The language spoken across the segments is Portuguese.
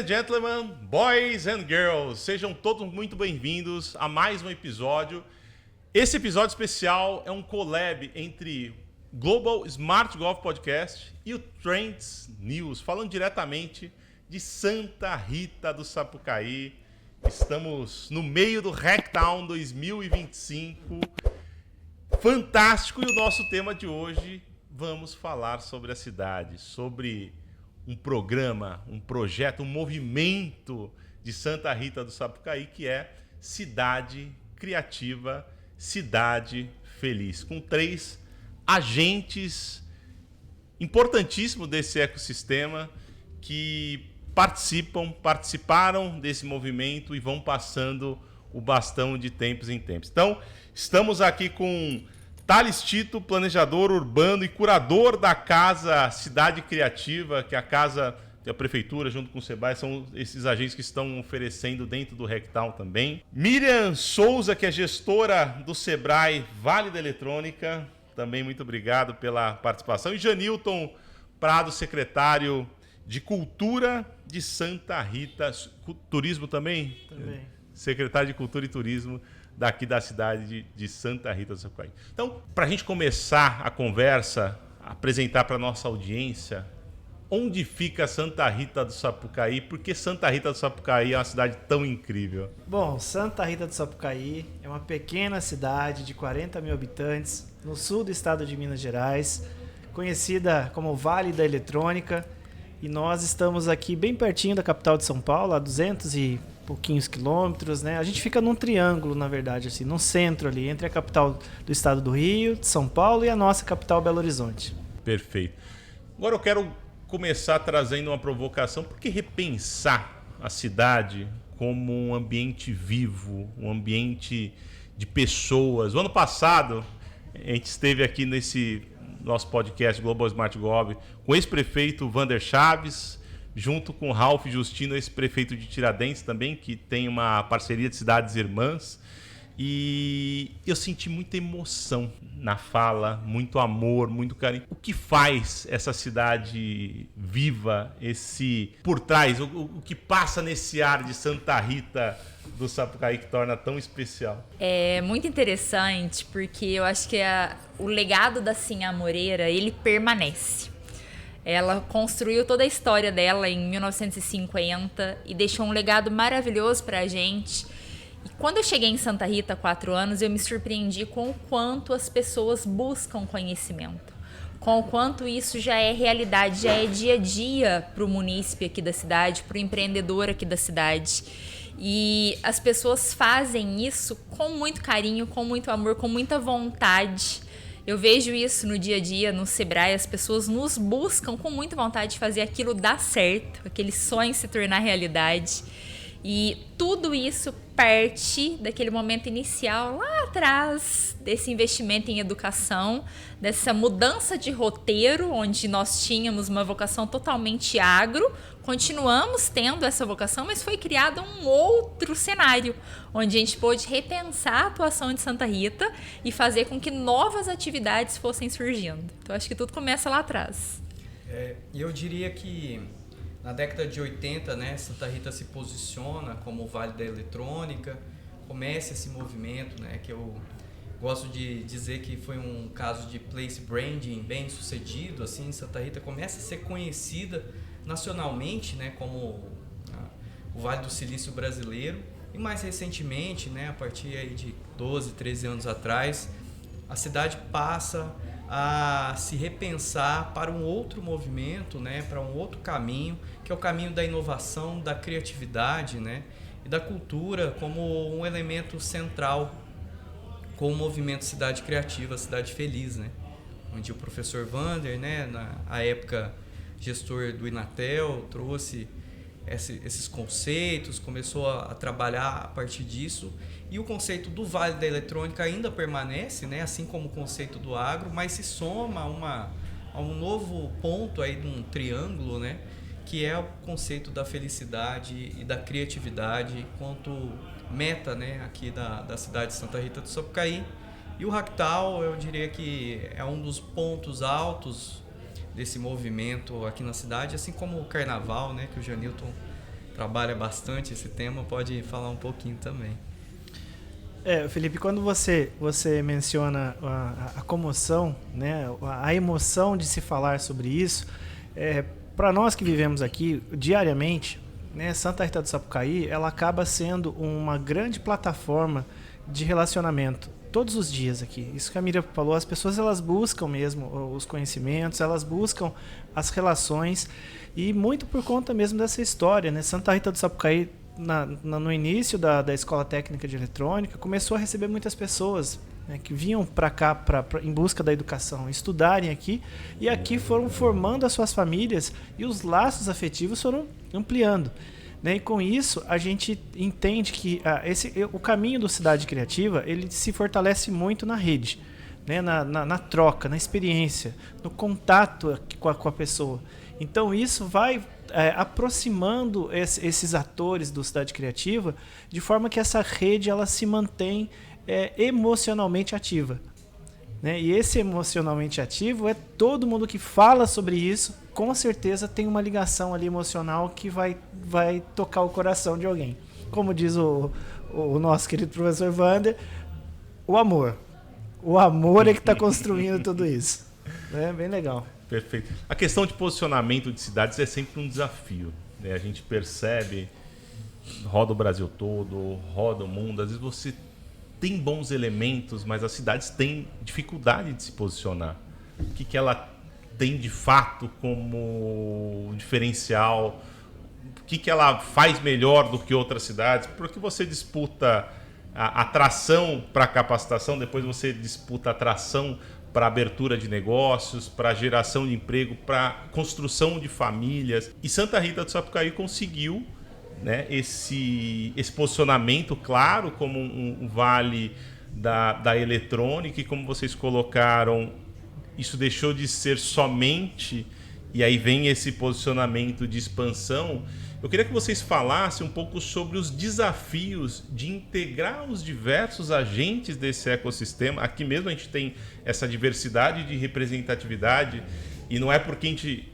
gentlemen, boys and girls, sejam todos muito bem-vindos a mais um episódio. Esse episódio especial é um collab entre Global Smart Golf Podcast e o Trends News, falando diretamente de Santa Rita do Sapucaí. Estamos no meio do Hacktown 2025. Fantástico! E o nosso tema de hoje, vamos falar sobre a cidade, sobre um programa, um projeto, um movimento de Santa Rita do Sapucaí, que é Cidade Criativa, Cidade Feliz, com 3 agentes importantíssimos desse ecossistema que participaram desse movimento e vão passando o bastão de tempos em tempos. Então, estamos aqui com Thales Tito, planejador urbano e curador da Casa Cidade Criativa, que é a casa da Prefeitura, junto com o Sebrae, são esses agentes que estão oferecendo dentro do Hacktown também. Miriam Souza, que é gestora do Sebrae Vale da Eletrônica, também muito obrigado pela participação. E Janilton Prado, secretário de Cultura de Santa Rita. Turismo também? Também. Secretário de Cultura e Turismo daqui da cidade de Santa Rita do Sapucaí. Então, para a gente começar a conversa, apresentar para a nossa audiência onde fica Santa Rita do Sapucaí, por que Santa Rita do Sapucaí é uma cidade tão incrível? Bom, Santa Rita do Sapucaí é uma pequena cidade de 40 mil habitantes no sul do estado de Minas Gerais, conhecida como Vale da Eletrônica, e nós estamos aqui bem pertinho da capital de São Paulo, a 200 e pouquinhos quilômetros, né? A gente fica num triângulo, na verdade, assim, no centro ali, entre a capital do estado do Rio, de São Paulo, e a nossa capital, Belo Horizonte. Perfeito. Agora eu quero começar trazendo uma provocação. Por que repensar a cidade como um ambiente vivo, um ambiente de pessoas? O ano passado, a gente esteve aqui nesse nosso podcast Global Smart Gov com o ex-prefeito Vander Chaves, junto com o Ralph Justino, ex-prefeito de Tiradentes também, que tem uma parceria de cidades irmãs. E eu senti muita emoção na fala, muito amor, muito carinho. O que faz essa cidade viva, esse por trás, o que passa nesse ar de Santa Rita do Sapucaí que torna tão especial? É muito interessante porque eu acho que o legado da Sinhá Moreira, ele permanece. Ela construiu toda a história dela em 1950 e deixou um legado maravilhoso para a gente. E quando eu cheguei em Santa Rita há 4 anos, eu me surpreendi com o quanto as pessoas buscam conhecimento, com o quanto isso já é realidade, já é dia a dia para o munícipe aqui da cidade, para o empreendedor aqui da cidade. E as pessoas fazem isso com muito carinho, com muito amor, com muita vontade. Eu vejo isso no dia a dia, no Sebrae, as pessoas nos buscam com muita vontade de fazer aquilo dar certo, aquele sonho se tornar realidade. E tudo isso parte daquele momento inicial lá atrás, desse investimento em educação, dessa mudança de roteiro, onde nós tínhamos uma vocação totalmente agro, continuamos tendo essa vocação, mas foi criado um outro cenário, onde a gente pôde repensar a atuação de Santa Rita e fazer com que novas atividades fossem surgindo. Então, acho que tudo começa lá atrás. E eu diria que na década de 80, né, Santa Rita se posiciona como o Vale da Eletrônica, começa esse movimento, né, que eu gosto de dizer que foi um caso de place branding bem sucedido, assim. Santa Rita começa a ser conhecida nacionalmente, né, como o Vale do Silício brasileiro, e mais recentemente, né, a partir aí de 12, 13 anos atrás, a cidade passa a se repensar para um outro movimento, né, para um outro caminho, que é o caminho da inovação, da criatividade, né, e da cultura como um elemento central com o movimento Cidade Criativa, Cidade Feliz, né, onde o professor Vander, né, na época gestor do Inatel, trouxe esses conceitos, começou a trabalhar a partir disso, e o conceito do Vale da Eletrônica ainda permanece, né, assim como o conceito do agro, mas se soma a um novo ponto aí de um triângulo, né, que é o conceito da felicidade e da criatividade quanto meta, né, aqui da cidade de Santa Rita do Sapucaí. E o Hacktown, eu diria que é um dos pontos altos desse movimento aqui na cidade, assim como o Carnaval, né, que o Janilton trabalha bastante esse tema, pode falar um pouquinho também. Felipe, quando você menciona a comoção, né, a emoção de se falar sobre isso, para nós que vivemos aqui diariamente, né, Santa Rita do Sapucaí, ela acaba sendo uma grande plataforma de relacionamento todos os dias aqui. Isso que a Miriam falou, as pessoas elas buscam mesmo os conhecimentos, elas buscam as relações, e muito por conta mesmo dessa história, né? Santa Rita do Sapucaí, no início da Escola Técnica de Eletrônica, começou a receber muitas pessoas, né, que vinham para cá em busca da educação, estudarem aqui, e aqui foram formando as suas famílias e os laços afetivos foram ampliando, né? E com isso a gente entende que o caminho do Cidade Criativa ele se fortalece muito na rede, né? na troca, na experiência, no contato com a pessoa. Então isso vai aproximando esses atores do Cidade Criativa de forma que essa rede ela se mantém emocionalmente ativa, né? E esse emocionalmente ativo todo mundo que fala sobre isso, com certeza tem uma ligação ali emocional que vai tocar o coração de alguém. Como diz o nosso querido professor Wander, o amor é que está construindo tudo isso. É bem legal. Perfeito. A questão de posicionamento de cidades é sempre um desafio, né? A gente percebe, roda o Brasil todo, roda o mundo, às vezes você tem bons elementos, mas as cidades têm dificuldade de se posicionar. O que ela tem de fato como diferencial? O que ela faz melhor do que outras cidades? Porque você disputa a atração para capacitação, depois você disputa a atração para abertura de negócios, para geração de emprego, para construção de famílias. E Santa Rita do Sapucaí conseguiu, né, esse posicionamento claro como um vale da eletrônica, e como vocês colocaram, isso deixou de ser somente, e aí vem esse posicionamento de expansão. Eu queria que vocês falassem um pouco sobre os desafios de integrar os diversos agentes desse ecossistema. Aqui mesmo a gente tem essa diversidade de representatividade, e não é porque a gente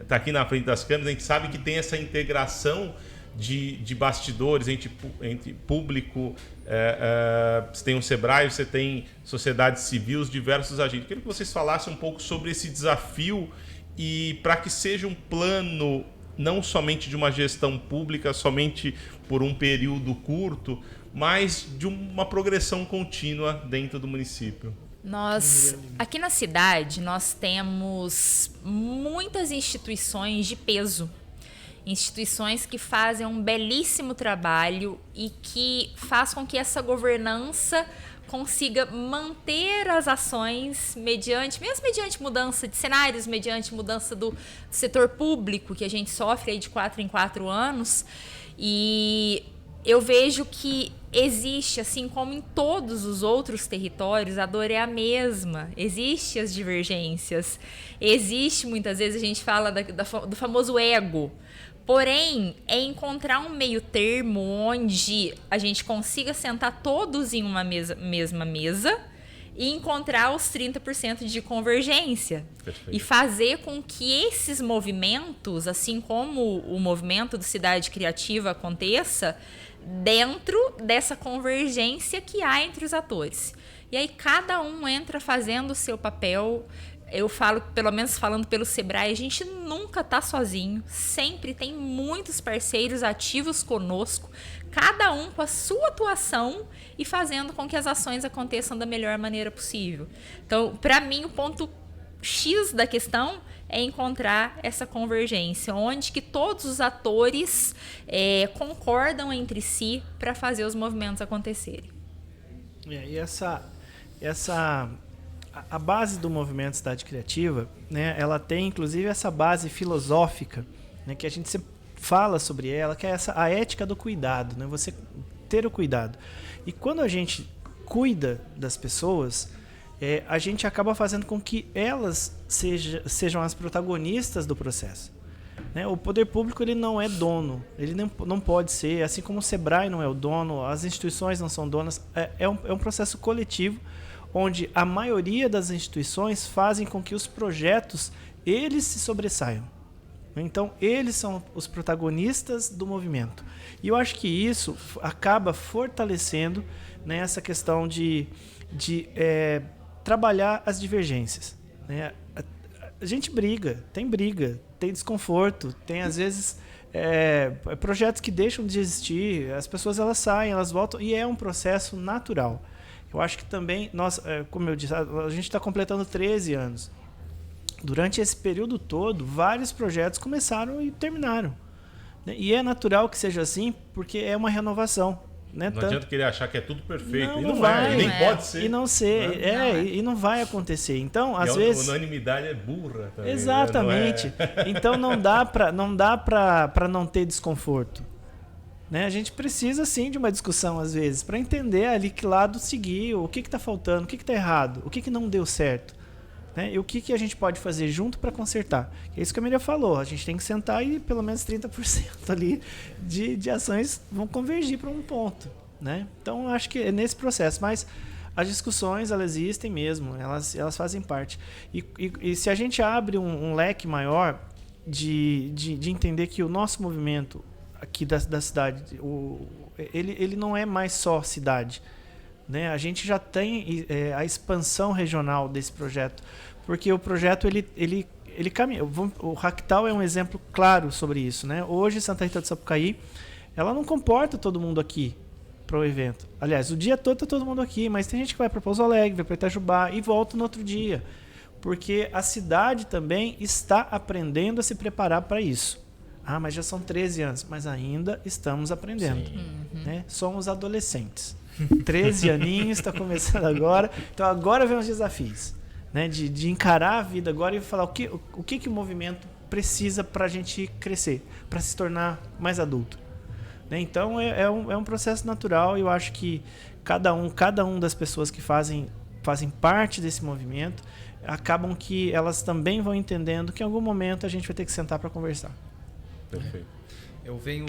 está aqui na frente das câmeras, a gente sabe que tem essa integração de bastidores entre público, você tem o Sebrae, você tem sociedade civil, os diversos agentes. Eu queria que vocês falassem um pouco sobre esse desafio, e para que seja um plano não somente de uma gestão pública, somente por um período curto, mas de uma progressão contínua dentro do município. Nós, aqui na cidade, nós temos muitas instituições de peso. Instituições que fazem um belíssimo trabalho e que faz com que essa governança consiga manter as ações mediante mudança de cenários, mediante mudança do setor público, que a gente sofre aí de 4 em 4 anos. E eu vejo que existe, assim como em todos os outros territórios, a dor é a mesma. Existem as divergências. Existe, muitas vezes, a gente fala do famoso ego. Porém, é encontrar um meio termo onde a gente consiga sentar todos em uma mesma mesa e encontrar os 30% de convergência. Perfeito. E fazer com que esses movimentos, assim como o movimento do Cidade Criativa aconteça, dentro dessa convergência que há entre os atores. E aí cada um entra fazendo o seu papel. Eu falo, pelo menos falando pelo Sebrae, a gente nunca está sozinho, sempre tem muitos parceiros ativos conosco, cada um com a sua atuação e fazendo com que as ações aconteçam da melhor maneira possível. Então, para mim, o ponto X da questão é encontrar essa convergência, onde que todos os atores concordam entre si para fazer os movimentos acontecerem. E a base do movimento Cidade Criativa, né, ela tem inclusive essa base filosófica, né, que a gente sempre fala sobre ela, que é a ética do cuidado, né, você ter o cuidado. E quando a gente cuida das pessoas, a gente acaba fazendo com que elas sejam as protagonistas do processo. Né? O poder público ele não é dono, ele não pode ser, assim como o Sebrae não é o dono, as instituições não são donas, é um processo coletivo, onde a maioria das instituições fazem com que os projetos eles se sobressaiam. Então, eles são os protagonistas do movimento. E eu acho que isso acaba fortalecendo, né, essa questão de trabalhar as divergências. Né? A gente briga, tem desconforto, tem às vezes projetos que deixam de existir, as pessoas elas saem, elas voltam, e é um processo natural. Eu acho que também, nós, como eu disse, a gente está completando 13 anos. Durante esse período todo, vários projetos começaram e terminaram. Né? E é natural que seja assim, porque é uma renovação. Né? Não adianta querer achar que é tudo perfeito. Não, e não vai. E nem pode ser. E não ser. Né? E não vai acontecer. Então, às a vezes... A unanimidade é burra também. Exatamente. Né? Não é... Então, não dá para não ter desconforto. Né? A gente precisa, sim, de uma discussão, às vezes, para entender ali que lado seguir, o que está faltando, o que está errado, o que não deu certo. Né? E o que a gente pode fazer junto para consertar. É isso que a Miriam falou, a gente tem que sentar e pelo menos 30% ali de ações vão convergir para um ponto. Né? Então, eu acho que é nesse processo, mas as discussões, elas existem mesmo, elas fazem parte. E se a gente abre um leque maior de entender que o nosso movimento aqui da cidade, ele não é mais só cidade. Né? A gente já tem a expansão regional desse projeto, porque o projeto ele caminha. O Ractal é um exemplo claro sobre isso. Né? Hoje, Santa Rita do Sapucaí, ela não comporta todo mundo aqui para o evento. Aliás, o dia todo está todo mundo aqui, mas tem gente que vai para Pouso Alegre, vai para Itajubá e volta no outro dia, porque a cidade também está aprendendo a se preparar para isso. Ah, mas já são 13 anos, mas ainda estamos aprendendo. Né? Somos adolescentes. 13 aninhos, está começando agora. Então agora vem os desafios. Né? De encarar a vida agora e falar o que o movimento precisa para a gente crescer, para se tornar mais adulto. Né? Então é um processo natural e eu acho que cada um das pessoas que fazem parte desse movimento acabam que elas também vão entendendo que em algum momento a gente vai ter que sentar para conversar. Perfeito. Eu venho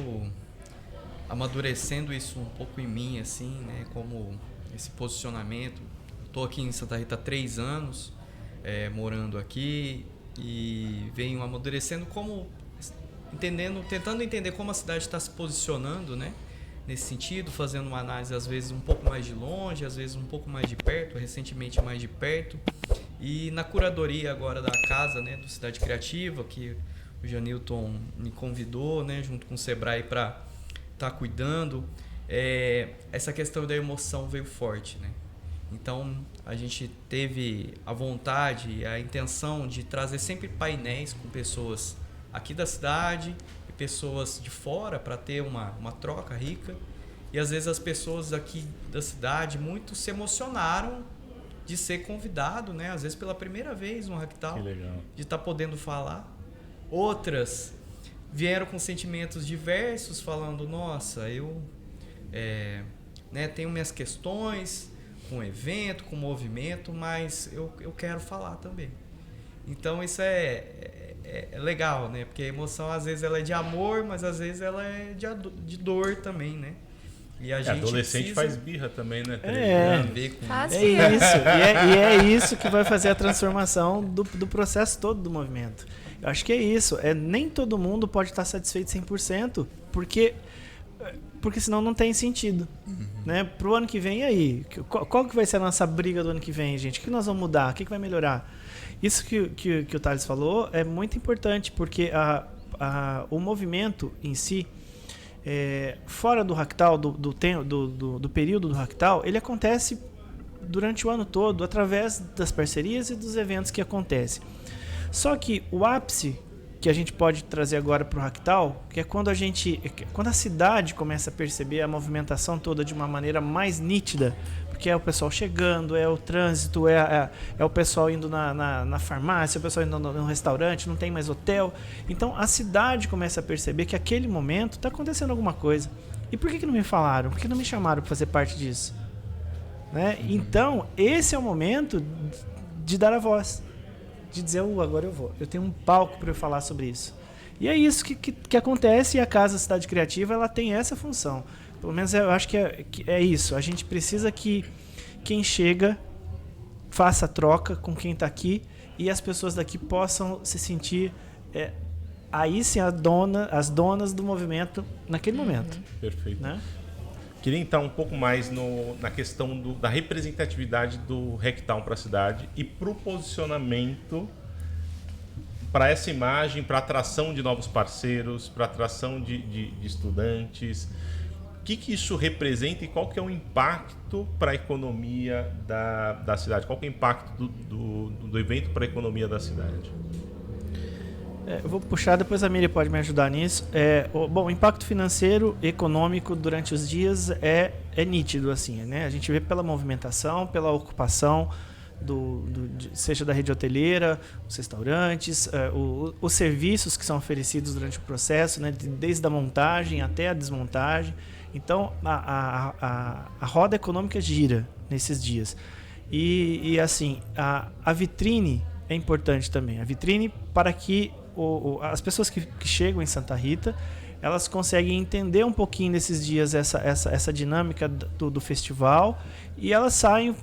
amadurecendo isso um pouco em mim, assim, né? Como esse posicionamento. Estou aqui em Santa Rita há 3 anos, morando aqui, e venho amadurecendo tentando entender como a cidade está se posicionando, né? Nesse sentido, fazendo uma análise às vezes um pouco mais de longe, às vezes um pouco mais de perto, recentemente mais de perto. E na curadoria agora da casa, né, do Cidade Criativa, que o Janilton me convidou, né, junto com o Sebrae, para estar cuidando, essa questão da emoção veio forte, né? Então, a gente teve a vontade e a intenção de trazer sempre painéis com pessoas aqui da cidade e pessoas de fora para ter uma troca rica. E, às vezes, as pessoas aqui da cidade muito se emocionaram de ser convidado, né? Às vezes, pela primeira vez no Ractal, de estar podendo falar. Outras vieram com sentimentos diversos, falando, nossa, eu tenho minhas questões com o evento, com o movimento, mas eu quero falar também. Então isso é legal, né? Porque a emoção às vezes ela é de amor, mas às vezes ela é de dor também, né? E a gente adolescente faz birra também, né? É isso. E é isso que vai fazer a transformação do processo todo do movimento. Eu acho que é isso. Nem todo mundo pode estar satisfeito 100%, porque senão não tem sentido. Né? Pro ano que vem, e aí? Qual que vai ser a nossa briga do ano que vem, gente? O que nós vamos mudar? O que vai melhorar? Isso que o Thales falou é muito importante, porque o movimento em si, fora do Ractal, do período do Ractal, ele acontece durante o ano todo, através das parcerias e dos eventos que acontecem. Só que o ápice que a gente pode trazer agora para o Ractal, que é quando a cidade começa a perceber a movimentação toda de uma maneira mais nítida, porque é o pessoal chegando, é o trânsito, é o pessoal indo na farmácia, é o pessoal indo no restaurante, não tem mais hotel. Então a cidade começa a perceber que aquele momento está acontecendo alguma coisa. E por que não me falaram? Por que não me chamaram para fazer parte disso? Né? Então esse é o momento de dar a voz. De dizer, agora eu vou. Eu tenho um palco para eu falar sobre isso. E é isso que acontece, e a Casa Cidade Criativa ela tem essa função. Pelo menos eu acho que é isso. A gente precisa que quem chega faça troca com quem está aqui e as pessoas daqui possam se sentir aí sim as donas do movimento naquele momento. Perfeito. Né? Queria entrar um pouco mais na questão da representatividade do Hacktown para a cidade e para o posicionamento para essa imagem, para atração de novos parceiros, para atração de estudantes. O que isso representa e qual que é o impacto para a economia da cidade? Qual que é o impacto do evento para a economia da cidade? Eu vou puxar, depois a Miriam pode me ajudar nisso. O impacto financeiro, econômico durante os dias é nítido, assim, né? A gente vê pela movimentação, pela ocupação, seja da rede hoteleira, os restaurantes, os serviços que são oferecidos durante o processo, né, desde a montagem até a desmontagem. Então, a roda econômica gira nesses dias. E assim, a vitrine é importante também. A vitrine para que as pessoas que chegam em Santa Rita, elas conseguem entender um pouquinho nesses dias essa dinâmica do festival e elas saem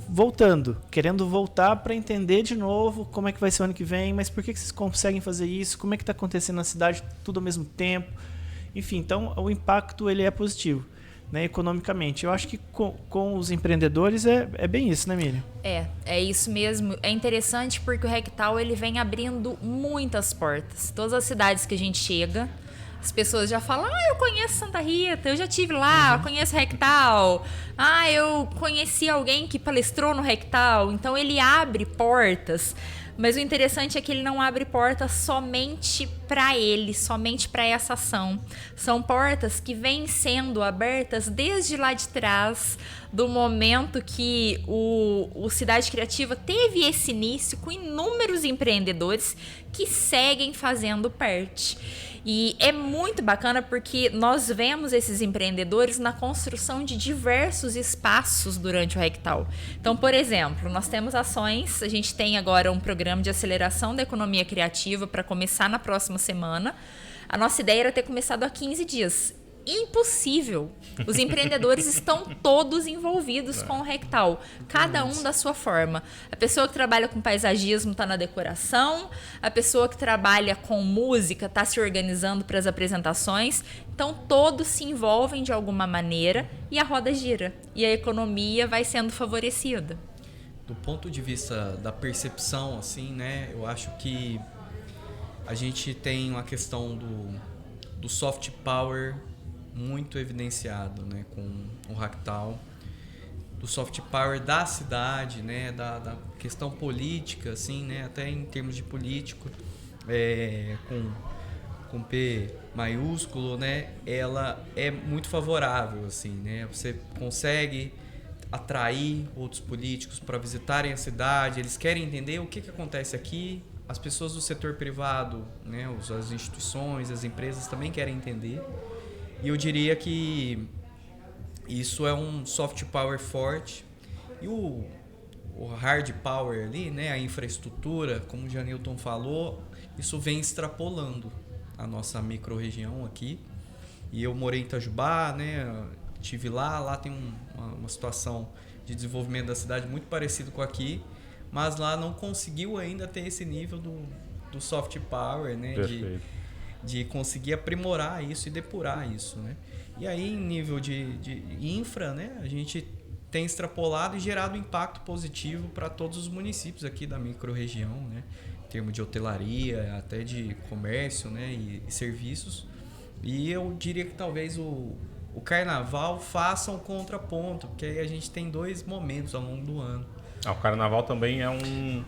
querendo voltar para entender de novo como é que vai ser o ano que vem, mas por que vocês conseguem fazer isso, como é que está acontecendo na cidade tudo ao mesmo tempo. Enfim, então o impacto ele é positivo, né, economicamente. Eu acho que com os empreendedores é bem isso, né, Miriam? É isso mesmo. É interessante porque o Hacktown ele vem abrindo muitas portas. Todas as cidades que a gente chega, as pessoas já falam, eu conheço Santa Rita, eu já estive lá, eu conheço o Hacktown, eu conheci alguém que palestrou no Hacktown. Então ele abre portas, mas o interessante é que ele não abre portas somente para ele, somente para essa ação. São portas que vêm sendo abertas desde lá de trás, do momento que o Cidade Criativa teve esse início com inúmeros empreendedores que seguem fazendo parte. E é muito bacana porque nós vemos esses empreendedores na construção de diversos espaços durante o Hacktown. Então, por exemplo, nós temos ações, a gente tem agora um programa de aceleração da economia criativa para começar na próxima semana. A nossa ideia era ter começado há 15 dias. Impossível. Os empreendedores estão todos envolvidos com o Hacktown, cada um da sua forma. A pessoa que trabalha com paisagismo está na decoração, a pessoa que trabalha com música está se organizando para as apresentações. Então todos se envolvem de alguma maneira e a roda gira e a economia vai sendo favorecida. Do ponto de vista da percepção, assim, né, eu acho que a gente tem uma questão do soft power muito evidenciado, né, com o Hacktown, do soft power da cidade, né, da questão política, assim, né, até em termos de político, com P maiúsculo, né, ela é muito favorável, assim, né, você consegue atrair outros políticos para visitarem a cidade, eles querem entender o que acontece aqui, as pessoas do setor privado, né, as instituições, as empresas também querem entender. E eu diria que isso é um soft power forte. E o hard power ali, né, a infraestrutura, como o Janilton falou, isso vem extrapolando a nossa micro-região aqui. E eu morei em Itajubá, né, estive lá tem uma situação de desenvolvimento da cidade muito parecido com aqui, mas lá não conseguiu ainda ter esse nível do soft power, né, de conseguir aprimorar isso e depurar isso, né? E aí, em nível de infra, né, a gente tem extrapolado e gerado impacto positivo para todos os municípios aqui da micro-região, né? Em termos de hotelaria, até de comércio, né, e serviços. E eu diria que talvez o carnaval faça um contraponto, porque aí a gente tem 2 momentos ao longo do ano. O carnaval também é um...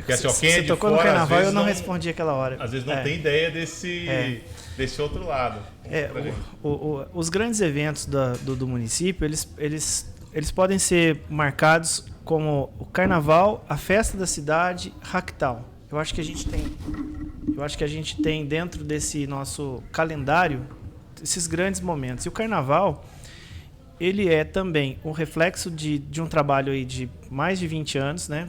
Você tocou no carnaval e eu não respondi aquela hora. Às vezes não tem ideia desse outro lado. Os grandes eventos do município, eles podem ser marcados como o carnaval, a festa da cidade, Hacktown. Eu acho que a gente tem dentro desse nosso calendário esses grandes momentos. E o carnaval, ele é também um reflexo de um trabalho aí de mais de 20 anos, né?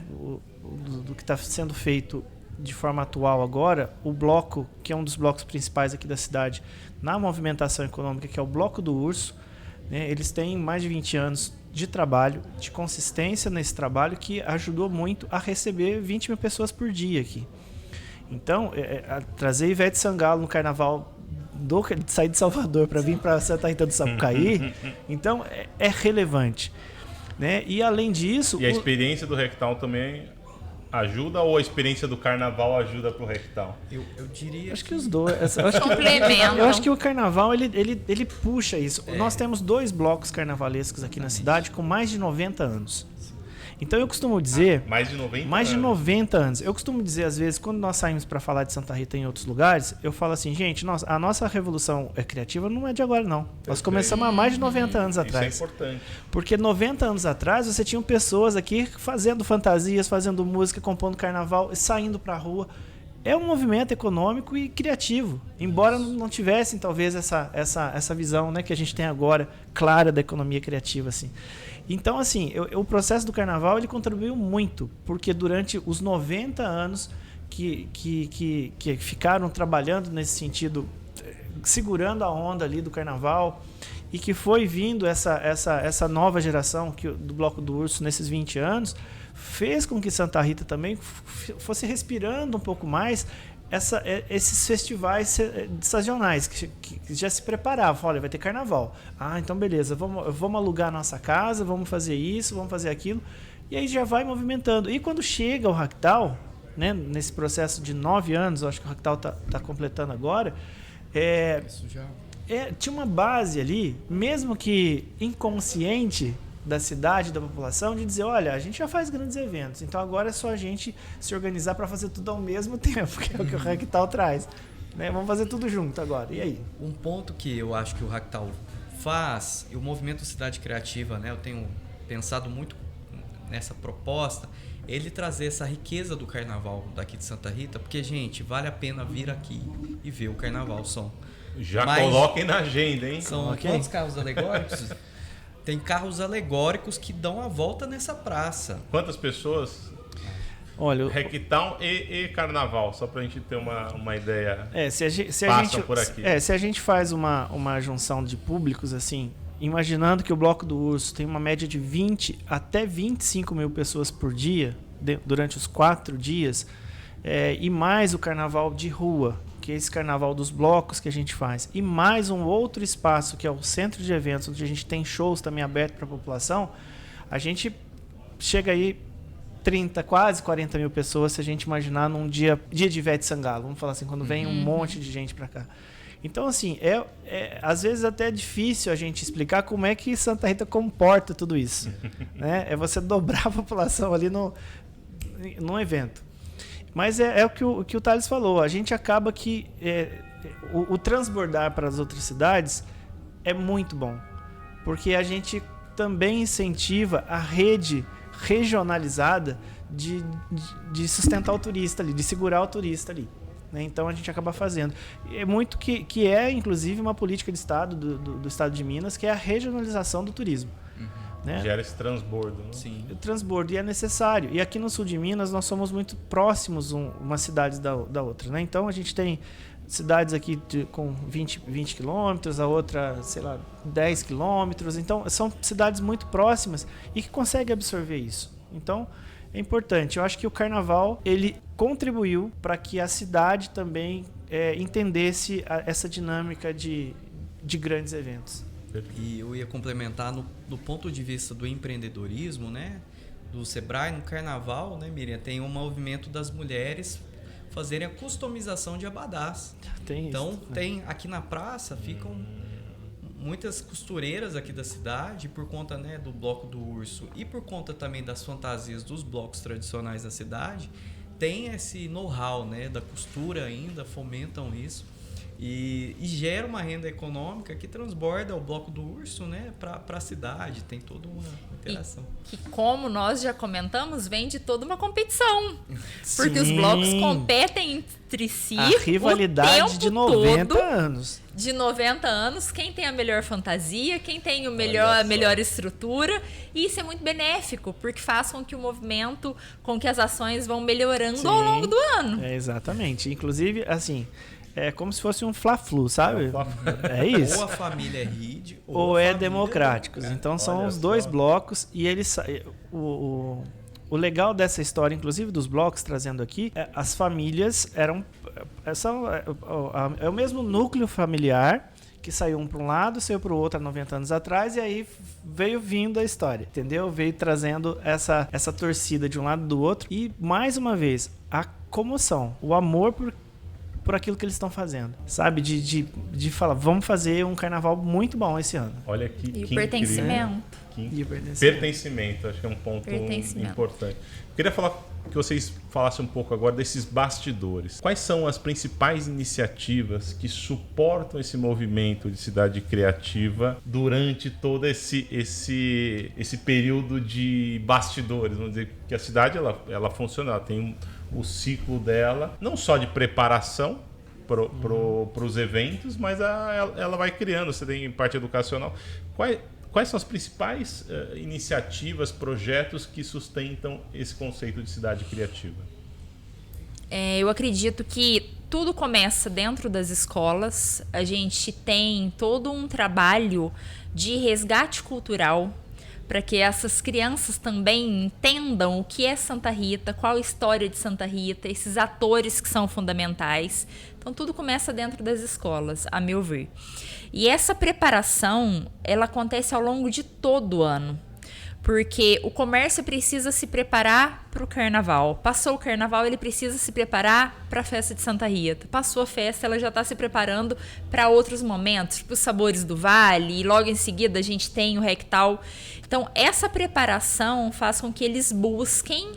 Do que está sendo feito de forma atual agora. O bloco, que é um dos blocos principais aqui da cidade, na movimentação econômica, que é o Bloco do Urso, né? Eles têm mais de 20 anos de trabalho, de consistência nesse trabalho, que ajudou muito a receber 20 mil pessoas por dia aqui. Então, trazer Ivete Sangalo no carnaval, sair de Salvador para vir para Santa Rita do Sapucaí, então é relevante. Né? E além disso... E a experiência do Rectal também ajuda, ou a experiência do carnaval ajuda pro Rectal? Eu diria... Acho que os dois... Complementam. Eu acho que o carnaval, ele puxa isso. Nós temos 2 blocos carnavalescos aqui na cidade com mais de 90 anos. Então eu costumo dizer... Mais de 90 Mais de anos. 90 anos. Eu costumo dizer, às vezes, quando nós saímos para falar de Santa Rita em outros lugares, eu falo assim, gente, a nossa revolução criativa não é de agora, não. Nós começamos há mais de 90 anos atrás. Isso é importante. Porque 90 anos atrás, você tinha pessoas aqui fazendo fantasias, fazendo música, compondo carnaval, saindo para a rua. É um movimento econômico e criativo. Embora não tivessem, talvez, essa visão, né, que a gente tem agora, clara da economia criativa, assim. Então, assim, o processo do carnaval ele contribuiu muito, porque durante os 90 anos que ficaram trabalhando nesse sentido, segurando a onda ali do carnaval, e que foi vindo essa nova geração do Bloco do Urso nesses 20 anos, fez com que Santa Rita também fosse respirando um pouco mais esses festivais sazonais que já se preparavam. Olha, vai ter carnaval. Ah, então beleza, vamos alugar a nossa casa, vamos fazer isso, vamos fazer aquilo. E aí já vai movimentando. E quando chega o Rectal, né, nesse processo de 9 anos, eu acho que o Rectal está completando agora, Isso já... tinha uma base ali, mesmo que inconsciente da cidade, da população, de dizer, olha, a gente já faz grandes eventos, então agora é só a gente se organizar para fazer tudo ao mesmo tempo, que é o que o Rectal traz. Né? Vamos fazer tudo junto agora. E aí? Um ponto que eu acho que o Rectal faz, e o movimento Cidade Criativa, né, eu tenho pensado muito nessa proposta, ele trazer essa riqueza do carnaval daqui de Santa Rita, porque, gente, vale a pena vir aqui e ver o carnaval. Já coloquem na agenda, hein? São quantos carros alegóricos? Tem carros alegóricos que dão a volta nessa praça. Quantas pessoas? Olha, Rectal e carnaval, só pra gente ter uma ideia. Se a gente faz uma junção de públicos, assim, imaginando que o Bloco do Urso tem uma média de 20 até 25 mil pessoas por dia, durante os 4 dias, e mais o carnaval de rua, que é esse carnaval dos blocos que a gente faz, e mais um outro espaço, que é o centro de eventos, onde a gente tem shows também abertos para a população, a gente chega aí 30, quase 40 mil pessoas, se a gente imaginar num dia de Ivete Sangalo, vamos falar assim, quando vem um monte de gente para cá. Então, assim, às vezes até é difícil a gente explicar como é que Santa Rita comporta tudo isso. Né? É você dobrar a população ali num evento. Mas é o que o Thales falou. A gente acaba que o transbordar para as outras cidades é muito bom. Porque a gente também incentiva a rede regionalizada de sustentar o turista ali, de segurar o turista ali. Né? Então a gente acaba fazendo. É muito que é, inclusive, uma política de Estado, do Estado de Minas, que é a regionalização do turismo. Né? Gera esse transbordo. Né? Sim. O transbordo, e é necessário. E aqui no sul de Minas nós somos muito próximos uma cidade da outra. Né? Então a gente tem cidades aqui com 20 quilômetros, a outra, sei lá, 10 quilômetros. Então são cidades muito próximas e que conseguem absorver isso. Então é importante. Eu acho que o carnaval ele contribuiu para que a cidade também entendesse essa dinâmica de grandes eventos. E eu ia complementar do ponto de vista do empreendedorismo, né? Do Sebrae, no carnaval, né, Miriam? Tem um movimento das mulheres fazerem a customização de abadás. Então, tem aqui na praça, ficam muitas costureiras aqui da cidade, por conta, né, do Bloco do Urso e por conta também das fantasias dos blocos tradicionais da cidade, tem esse know-how, né, da costura ainda, fomentam isso. E gera uma renda econômica que transborda o Bloco do Urso, né, para a cidade, tem toda uma interação. E que, como nós já comentamos, vem de toda uma competição. Porque os Sim. blocos competem entre si A rivalidade o tempo de 90 todo, anos. de 90 anos, quem tem a melhor fantasia, quem tem a melhor estrutura. E isso é muito benéfico, porque faz com que o movimento, com que as ações vão melhorando Sim. ao longo do ano. Exatamente. Inclusive, assim, é como se fosse um fla-flu, sabe? É isso. Ou a família é RID, Ou é democráticos. Então são Olha os dois só. blocos e eles o legal dessa história, inclusive dos blocos trazendo aqui, as famílias eram... É o mesmo núcleo familiar que saiu um para um lado, saiu para o outro há 90 anos atrás, e aí veio vindo a história, entendeu? Veio trazendo essa torcida de um lado do outro. E, mais uma vez, a comoção, o amor por aquilo que eles estão fazendo, sabe? De falar, vamos fazer um carnaval muito bom esse ano. Olha que E o pertencimento. E o Pertencimento, acho que é um ponto importante. Eu queria que vocês falassem um pouco agora desses bastidores. Quais são as principais iniciativas que suportam esse movimento de cidade criativa durante todo esse período de bastidores? Vamos dizer que a cidade ela funciona, ela tem o ciclo dela, não só de preparação para os eventos, mas ela vai criando. Você tem parte educacional. Quais são as principais iniciativas, projetos que sustentam esse conceito de cidade criativa? Eu acredito que tudo começa dentro das escolas. A gente tem todo um trabalho de resgate cultural para que essas crianças também entendam o que é Santa Rita, qual a história de Santa Rita, esses atores que são fundamentais. Então, tudo começa dentro das escolas, a meu ver. E essa preparação, ela acontece ao longo de todo o ano, porque o comércio precisa se preparar para o carnaval. Passou o carnaval, ele precisa se preparar para a festa de Santa Rita. Passou a festa, ela já está se preparando para outros momentos, tipo os Sabores do Vale, e logo em seguida a gente tem o Rectal. Então, essa preparação faz com que eles busquem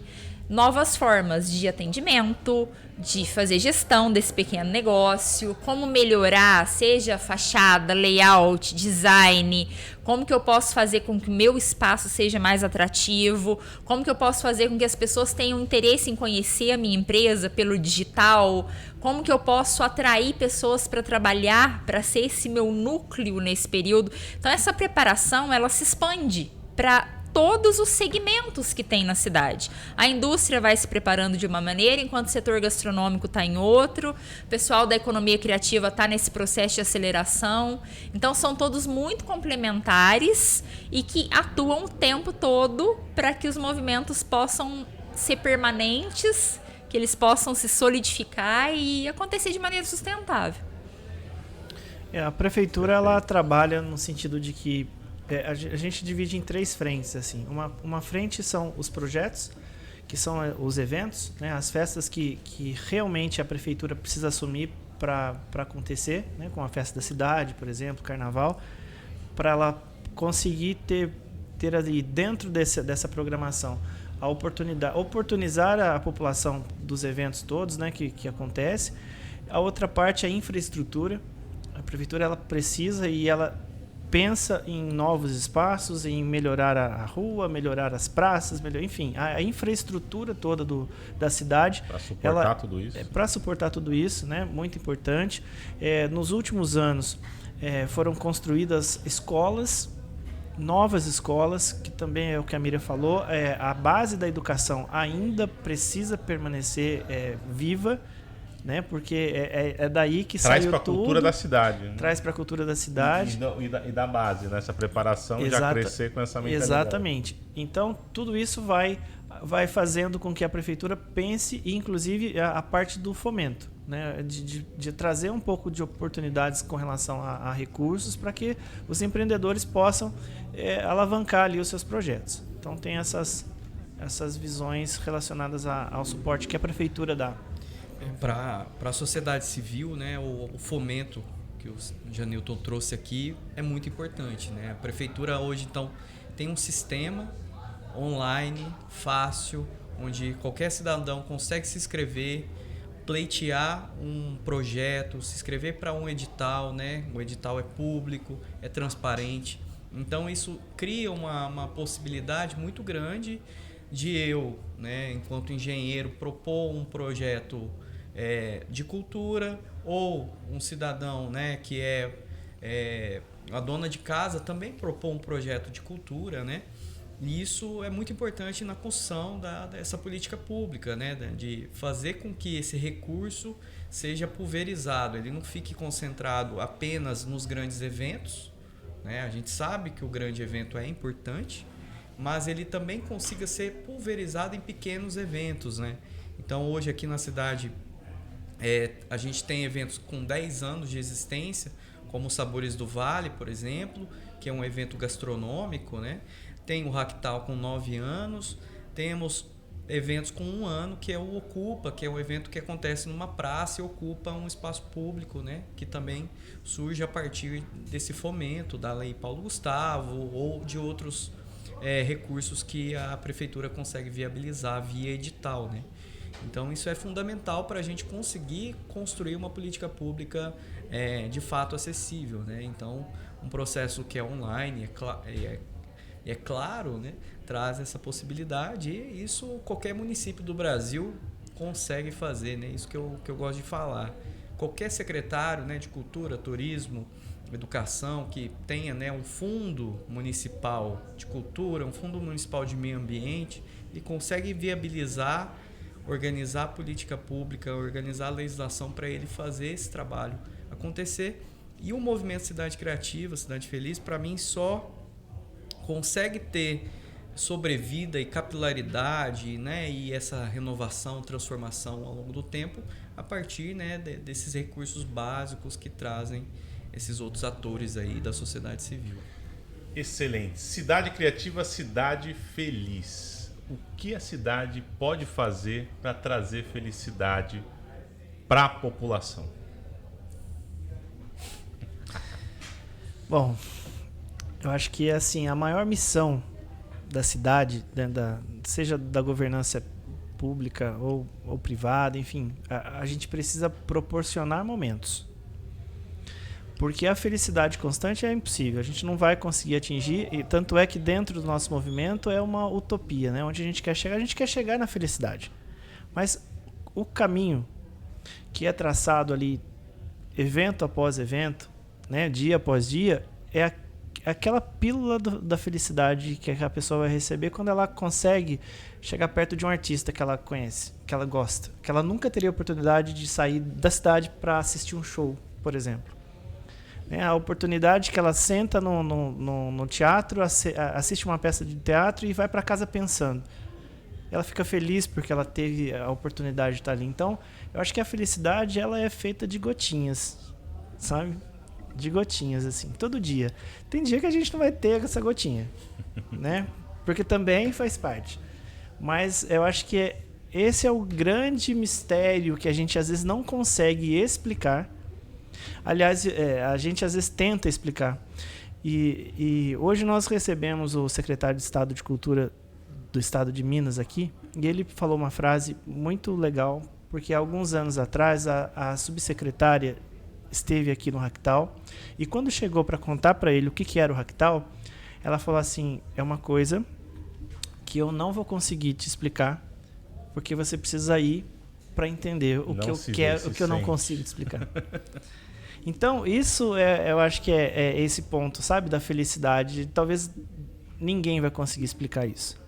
novas formas de atendimento, de fazer gestão desse pequeno negócio, como melhorar, seja fachada, layout, design, como que eu posso fazer com que o meu espaço seja mais atrativo, como que eu posso fazer com que as pessoas tenham interesse em conhecer a minha empresa pelo digital, como que eu posso atrair pessoas para trabalhar, para ser esse meu núcleo nesse período. Então, essa preparação, ela se expande para todos os segmentos que tem na cidade. A indústria vai se preparando de uma maneira, enquanto o setor gastronômico está em outro, o pessoal da economia criativa está nesse processo de aceleração. Então, são todos muito complementares e que atuam o tempo todo para que os movimentos possam ser permanentes, que eles possam se solidificar e acontecer de maneira sustentável. A prefeitura, ela trabalha no sentido de que a gente divide em 3 frentes, assim. Uma frente são os projetos, que são os eventos, né? As festas que realmente a prefeitura precisa assumir para acontecer, né? Como a festa da cidade, por exemplo, carnaval, para ela conseguir ter ali dentro dessa programação a oportunizar a população dos eventos todos, né? Que acontece. A outra parte é a infraestrutura. A prefeitura, ela precisa e ela pensa em novos espaços, em melhorar a rua, melhorar as praças, enfim, a infraestrutura toda da cidade. Para suportar tudo isso. Para suportar tudo isso, né? Muito importante. Nos últimos anos foram construídas escolas, novas escolas, que também é o que a Miriam falou. A base da educação ainda precisa permanecer viva, né? Porque é daí que traz saiu pra tudo. Cultura da cidade, né? Traz para a cultura da cidade. E da base, né? Essa preparação já crescer com essa mentalidade. Exatamente. Então, tudo isso vai fazendo com que a prefeitura pense, inclusive, a parte do fomento, né? De trazer um pouco de oportunidades com relação a recursos para que os empreendedores possam alavancar ali os seus projetos. Então, tem essas visões relacionadas ao suporte que a prefeitura dá. Para a sociedade civil, né, o fomento que o Janilton trouxe aqui é muito importante, né? A prefeitura hoje, então, tem um sistema online, fácil, onde qualquer cidadão consegue se inscrever, pleitear um projeto, se inscrever para um edital, né? O edital é público, é transparente. Então, isso cria uma possibilidade muito grande de eu, né, enquanto engenheiro, propor um projeto de cultura, ou um cidadão, né, que é a dona de casa também propor um projeto de cultura, né? E isso é muito importante na construção dessa política pública, né, de fazer com que esse recurso seja pulverizado, ele não fique concentrado apenas nos grandes eventos, né? A gente sabe que o grande evento é importante, mas ele também consiga ser pulverizado em pequenos eventos, né? Então hoje aqui na cidade a gente tem eventos com 10 anos de existência, como os Sabores do Vale, por exemplo, que é um evento gastronômico, né? Tem o Hacktal com 9 anos, temos eventos com 1 ano, que é o Ocupa, que é um evento que acontece numa praça e ocupa um espaço público, né? Que também surge a partir desse fomento da Lei Paulo Gustavo ou de outros recursos que a prefeitura consegue viabilizar via edital, né? Então isso é fundamental para a gente conseguir construir uma política pública de fato acessível, né? Então um processo que é online, é claro, né? Traz essa possibilidade e isso qualquer município do Brasil consegue fazer, né? Isso que eu gosto de falar. Qualquer secretário, né, de cultura, turismo, educação que tenha, né, um fundo municipal de cultura, um fundo municipal de meio ambiente e consegue viabilizar, organizar a política pública, organizar a legislação para ele fazer esse trabalho acontecer. E o movimento Cidade Criativa, Cidade Feliz, para mim só consegue ter sobrevida e capilaridade, né, e essa renovação, transformação ao longo do tempo a partir, né, desses recursos básicos que trazem esses outros atores aí da sociedade civil. Excelente. Cidade Criativa, Cidade Feliz. O que a cidade pode fazer para trazer felicidade para a população? Bom, eu acho que assim, a maior missão da cidade, seja da governança pública ou privada, enfim, a gente precisa proporcionar momentos. Porque a felicidade constante é impossível, a gente não vai conseguir atingir, e tanto é que dentro do nosso movimento é uma utopia, né? Onde a gente quer chegar na felicidade. Mas o caminho que é traçado ali, evento após evento, né? Dia após dia, é aquela pílula da felicidade que a pessoa vai receber quando ela consegue chegar perto de um artista que ela conhece, que ela gosta, que ela nunca teria oportunidade de sair da cidade para assistir um show, por exemplo. A oportunidade que ela senta no teatro, assiste uma peça de teatro e vai para casa pensando. Ela fica feliz porque ela teve a oportunidade de estar ali. Então, eu acho que a felicidade ela é feita de gotinhas, sabe? De gotinhas, assim, todo dia. Tem dia que a gente não vai ter essa gotinha, né? Porque também faz parte. Mas eu acho que esse é o grande mistério que a gente às vezes não consegue explicar. Aliás, a gente às vezes tenta explicar. E hoje nós recebemos o secretário de Estado de Cultura do Estado de Minas aqui, e ele falou uma frase muito legal, porque há alguns anos atrás a subsecretária esteve aqui no Hacktal, e quando chegou para contar para ele o que era o Hacktal, ela falou assim, é uma coisa que eu não vou conseguir te explicar, porque você precisa ir para entender o que eu quero, o que eu não consigo te explicar. Então, isso eu acho que é esse ponto, sabe, da felicidade. Talvez ninguém vai conseguir explicar isso,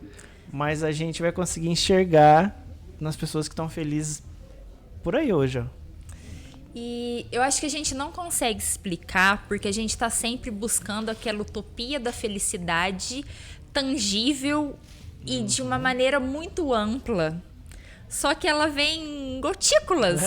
mas a gente vai conseguir enxergar nas pessoas que estão felizes por aí hoje, ó. E eu acho que a gente não consegue explicar porque a gente está sempre buscando aquela utopia da felicidade tangível e de uma maneira muito ampla. Só que ela vem em gotículas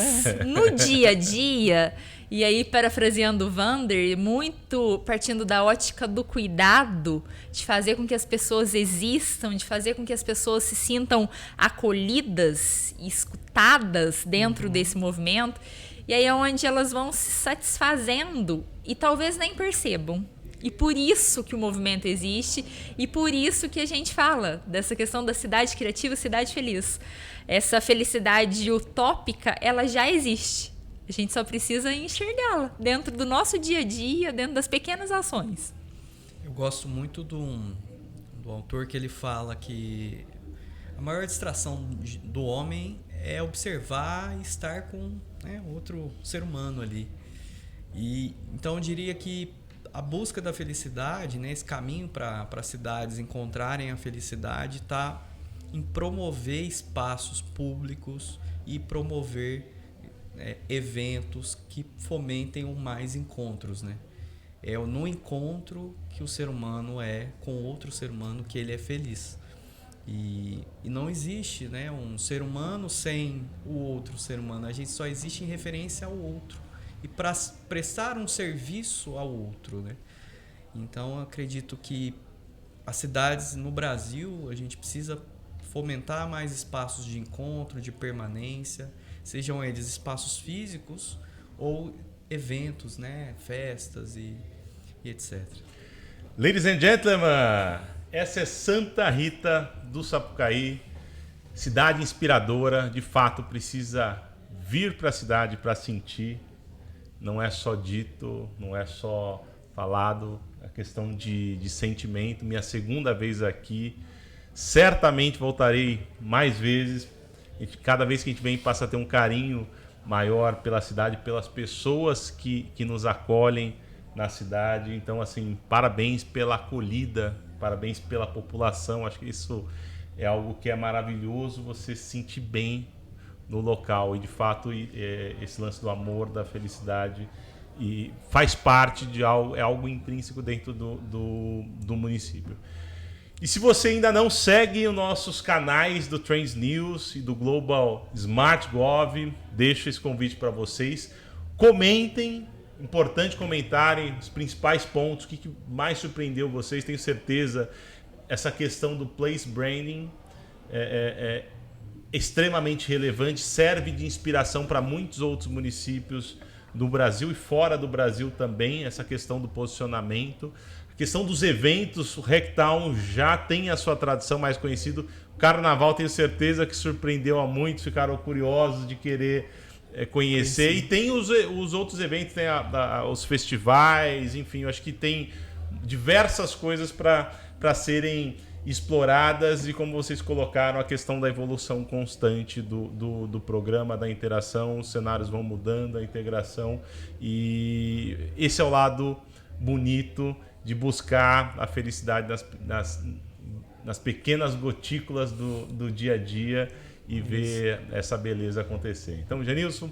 no dia a dia. E aí, parafraseando o Vander, muito partindo da ótica do cuidado, de fazer com que as pessoas existam, de fazer com que as pessoas se sintam acolhidas e escutadas dentro desse movimento. E aí é onde elas vão se satisfazendo e talvez nem percebam. E por isso que o movimento existe e por isso que a gente fala dessa questão da cidade criativa, cidade feliz. Essa felicidade utópica, ela já existe. A gente só precisa enxergá-la dentro do nosso dia a dia, dentro das pequenas ações. Eu gosto muito do autor que ele fala que a maior distração do homem é observar e estar com, né, outro ser humano ali. E então eu diria que a busca da felicidade, né, esse caminho para as cidades encontrarem a felicidade está em promover espaços públicos e promover eventos que fomentem mais encontros, né? É no encontro que o ser humano é com outro ser humano que ele é feliz. E não existe, né, um ser humano sem o outro ser humano. A gente só existe em referência ao outro e para prestar um serviço ao outro, né? Então, eu acredito que as cidades no Brasil, a gente precisa fomentar mais espaços de encontro, de permanência, sejam eles espaços físicos ou eventos, né, festas e etc. Ladies and gentlemen, essa é Santa Rita do Sapucaí, cidade inspiradora, de fato precisa vir para a cidade para sentir, não é só dito, não é só falado, a questão de sentimento. Minha segunda vez aqui, certamente voltarei mais vezes, cada vez que a gente vem passa a ter um carinho maior pela cidade, pelas pessoas que nos acolhem na cidade. Então, assim, parabéns pela acolhida, parabéns pela população. Acho que isso é algo que é maravilhoso, você se sentir bem no local. E, de fato, esse lance do amor, da felicidade, e faz parte de algo, é algo intrínseco dentro do município. E se você ainda não segue os nossos canais do Trends News e do Global Smart Gov, deixo esse convite para vocês. Comentem, importante comentarem os principais pontos, o que mais surpreendeu vocês. Tenho certeza, essa questão do place branding é extremamente relevante, serve de inspiração para muitos outros municípios do Brasil e fora do Brasil também, essa questão do posicionamento. A questão dos eventos, o Hacktown já tem a sua tradição mais conhecida. O Carnaval, tenho certeza que surpreendeu a muitos, ficaram curiosos de querer conhecer. E tem os outros eventos, tem os festivais, enfim, eu acho que tem diversas coisas para serem exploradas. E como vocês colocaram, a questão da evolução constante do programa, da interação, os cenários vão mudando, a integração. E esse é o lado bonito de buscar a felicidade nas pequenas gotículas do dia a dia e ver essa beleza acontecer. Então, Janilson,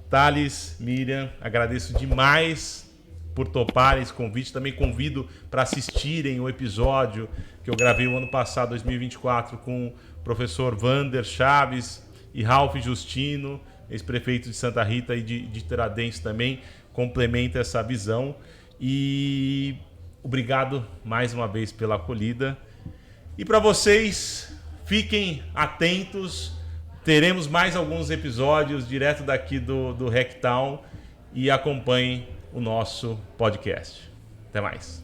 Thales, Miriam, agradeço demais por toparem esse convite. Também convido para assistirem o episódio que eu gravei o ano passado, 2024, com o professor Vander Chaves e Ralph Justino, ex-prefeito de Santa Rita e de Tiradentes também, complementa essa visão. E obrigado mais uma vez pela acolhida. E para vocês, fiquem atentos. Teremos mais alguns episódios direto daqui do Hacktown e acompanhem o nosso podcast. Até mais.